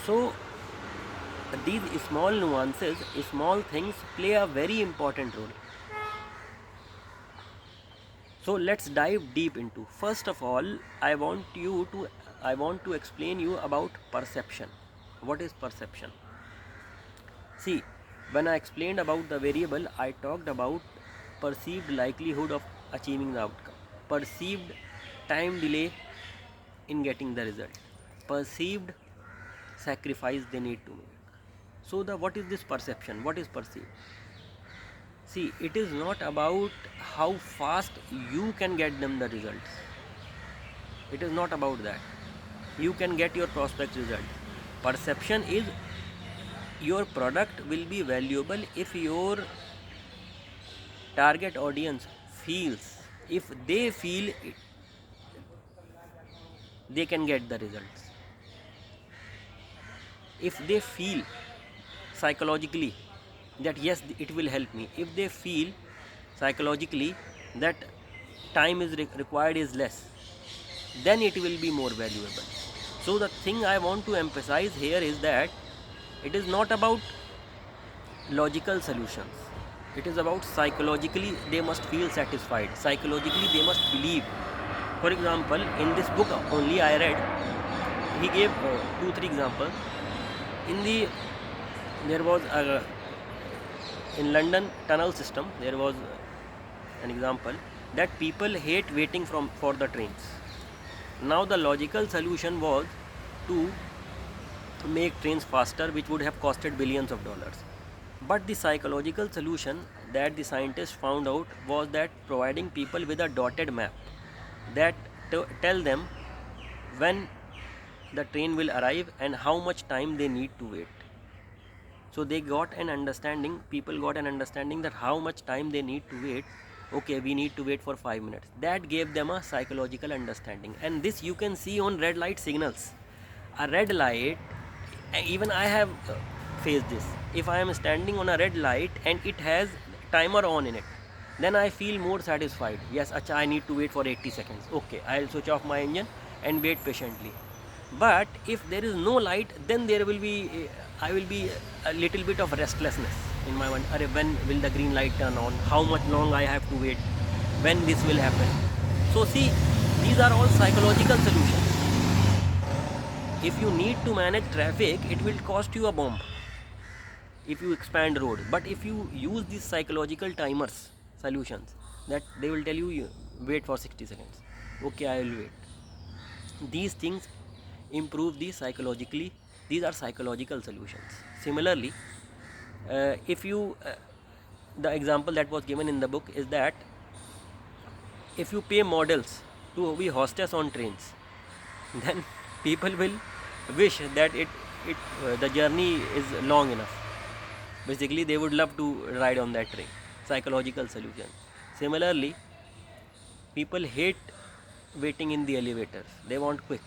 So these small nuances, small things play a very important role. So let's dive deep into. First of all, I want to explain you about perception. What is perception? See, when I explained about the variable, I talked about perceived likelihood of achieving the outcome, perceived time delay in getting the result, perceived sacrifice they need to make. So the what is this perception? What is perceived? See, it is not about how fast you can get them the results. It is not about that. You can get your prospect result. Perception is your product will be valuable if your target audience feels, if they feel it, they can get the results. If they feel psychologically that yes, it will help me, if they feel psychologically that time is required is less, then it will be more valuable. So the thing I want to emphasize here is that it is not about logical solutions. It is about psychologically they must feel satisfied. Psychologically they must believe. For example, in this book only I read, he gave 2-3 examples. In the there was a, in London tunnel system there was an example that people hate waiting for the trains. Now the logical solution was to make trains faster, which would have costed billions of dollars. But the psychological solution that the scientists found out was that providing people with a dotted map that tell them when the train will arrive and how much time they need to wait. So they got an understanding, people got an understanding that how much time they need to wait. Okay, we need to wait for 5 minutes. That gave them a psychological understanding. And this you can see on red light signals. A red light, even I have faced this. If I am standing on a red light and it has timer on in it, then I feel more satisfied. Yes, acha, I need to wait for 80 seconds. Okay, I'll switch off my engine and wait patiently. But if there is no light, then there will be I will be a little bit of restlessness in my mind. When will the green light turn on? How much long I have to wait? When this will happen? So see, these are all psychological solutions. If you need to manage traffic, it will cost you a bomb if you expand road. But if you use these psychological timers solutions, that they will tell you wait for 60 seconds. Okay, I will wait. These things improve the psychologically. These are psychological solutions. Similarly, if you the example that was given in the book is that if you pay models to be hostess on trains, then people will wish that the journey is long enough. Basically they would love to ride on that train. Psychological solution. Similarly, people hate waiting in the elevators. They want quick.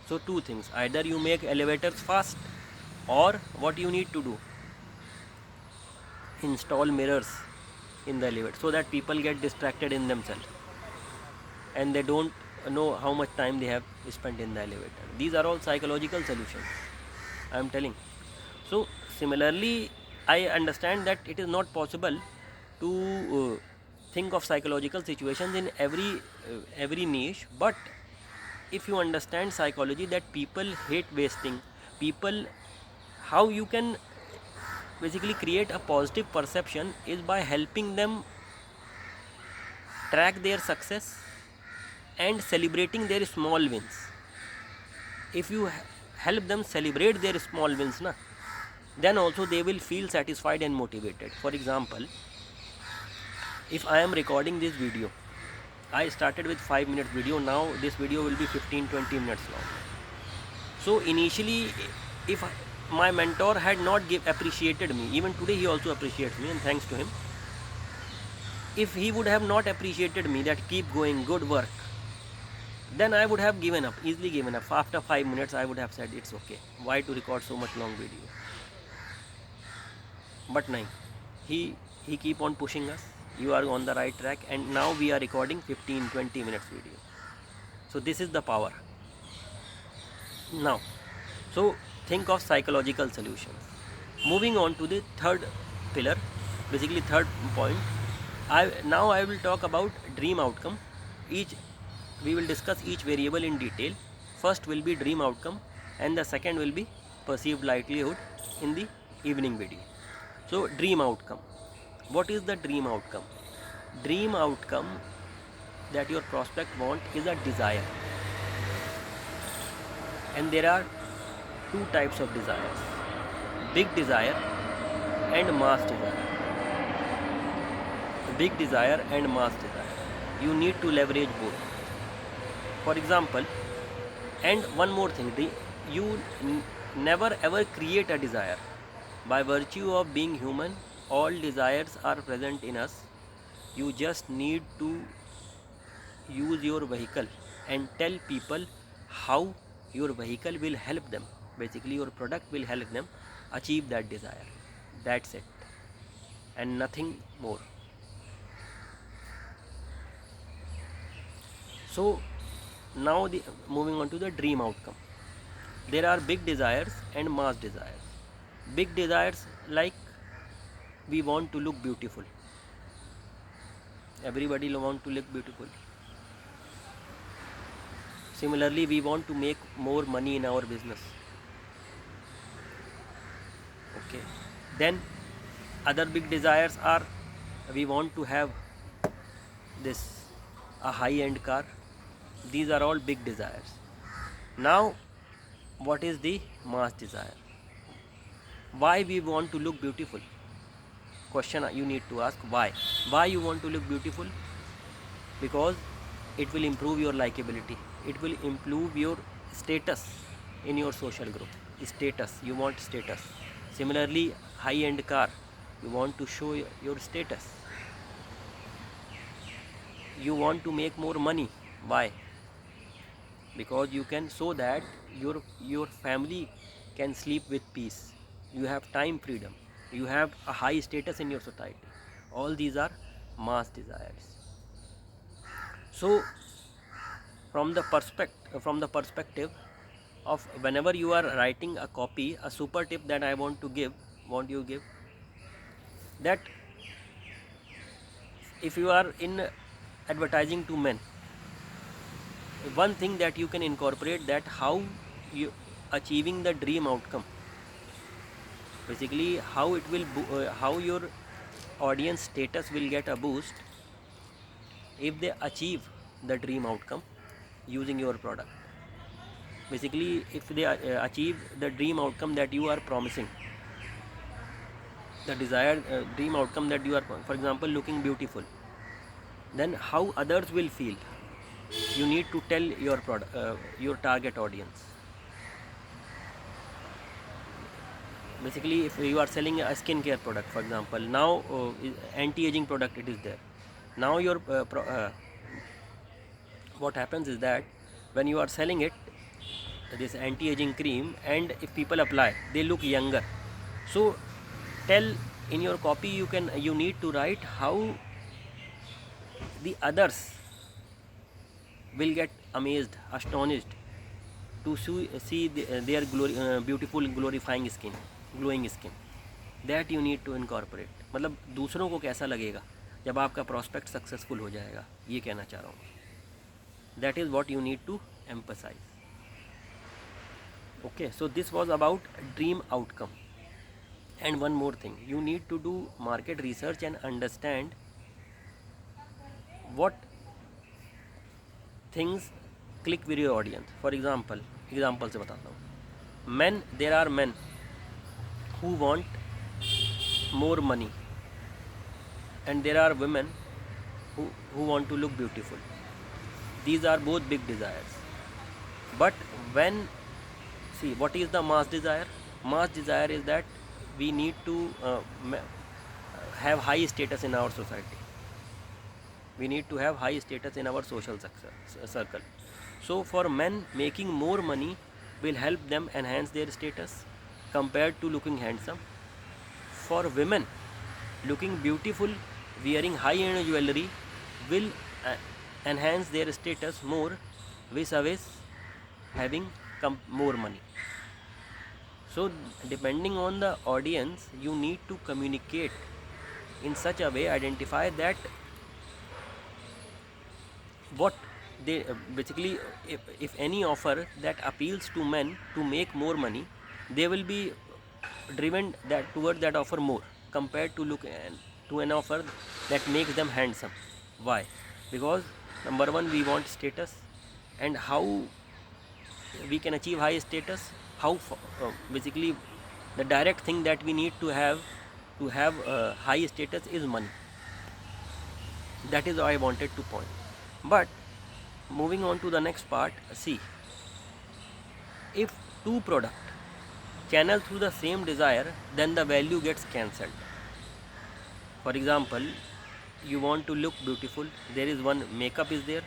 So two things, either you make elevators fast, or what you need to do, install mirrors in the elevator so that people get distracted in themselves and they don't know how much time they have spent in the elevator. These are all psychological solutions, I am telling. So similarly, I understand that it is not possible to think of psychological situations in every niche, but if you understand psychology, that people hate wasting, people, how you can basically create a positive perception is by helping them track their success and celebrating their small wins. If you help them celebrate their small wins, then also they will feel satisfied and motivated. For example, if I am recording this video, I started with 5 minutes video, now this video will be 15-20 minutes long. So initially, if my mentor had not appreciated me, even today he also appreciates me and thanks to him, if he would have not appreciated me that keep going, good work, then I would have given up, easily given up. After 5 minutes I would have said it's okay, why to record so much long video. But no, he keep on pushing us, you are on the right track, and now we are recording 15-20 minutes video. So this is the power. Now, so think of psychological solutions. Moving on to the third pillar, basically third point. Now I will talk about dream outcome. We will discuss each variable in detail. First will be dream outcome, and the second will be perceived likelihood in the evening video. So dream outcome. What is the dream outcome? Dream outcome that your prospect want is a desire, and there are two types of desires: big desire and mass desire. Big desire and mass desire, you need to leverage both. For example, and one more thing, you never ever create a desire. By virtue of being human, all desires are present in us. You just need to use your vehicle and tell people how your vehicle will help them. Basically, your product will help them achieve that desire. That's it, and nothing more. So now moving on to the dream outcome. There are big desires and mass desires. Big desires, like we want to look beautiful. Everybody want to look beautiful. Similarly, we want to make more money in our business. Okay. Then other big desires are, we want to have a high-end car. These are all big desires. Now, what is the mass desire? Why we want to look beautiful? Question you need to ask: why? Why you want to look beautiful? Because it will improve your likability. It will improve your status in your social group. Status, you want status. Similarly, high-end car, you want to show your status. You want to make more money. Why? Because you can, so that your family can sleep with peace. You have time freedom. You have a high status in your society. All these are mass desires. So from the perspective of, whenever you are writing a copy, a super tip that I want you give, that if you are in advertising to men, one thing that you can incorporate, that how you achieving the dream outcome. Basically, how it will how your audience status will get a boost if they achieve the dream outcome using your product. Basically, if they achieve the dream outcome that you are promising, the desired dream outcome that you are, for example, looking beautiful, then how others will feel, you need to tell your your target audience. Basically, if you are selling a skincare product, for example, now anti-aging product, it is there. Now your what happens is that when you are selling it, this anti-aging cream, and if people apply, they look younger. So tell in your copy, you need to write how the others will get amazed, astonished to see their beautiful glorifying skin, glowing skin. That you need to incorporate. मतलब दूसरों को कैसा लगेगा जब आपका prospect successful हो जाएगा, ये कहना चाह रहा हूँ. That is what you need to emphasize. Okay, so this was about dream outcome. And one more thing, you need to do market research and understand what things click with your audience. For example से बताता हूँ. There are men who want more money, and there are women who want to look beautiful. These are both big desires. But see, what is the mass desire? Mass desire is that we need to have high status in our society. We need to have high status in our social circle. So for men, making more money will help them enhance their status compared to looking handsome. For women, looking beautiful, wearing high-end jewelry will enhance their status more vis-a-vis having more money. So depending on the audience, you need to communicate in such a way, identify that what they basically, if any offer that appeals to men to make more money, they will be driven that toward that offer more compared to look to an offer that makes them handsome. Why? Because number one, we want status. And how we can achieve high status? How basically the direct thing that we need to have high status is money. That is what I wanted to point. But moving on to the next part, see, if two product channel through the same desire, then the value gets cancelled. For example, you want to look beautiful, there is one, makeup is there,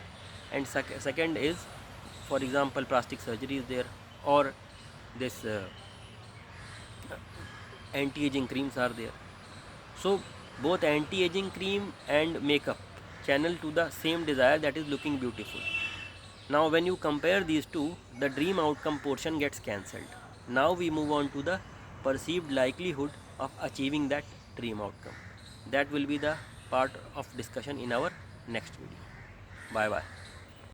and second is, for example, plastic surgery is there, or this anti-aging creams are there. So both anti-aging cream and makeup channel to the same desire, that is looking beautiful. Now when you compare these two, the dream outcome portion gets cancelled. Now we move on to the perceived likelihood of achieving that dream outcome. That will be the part of discussion in our next video. Bye bye.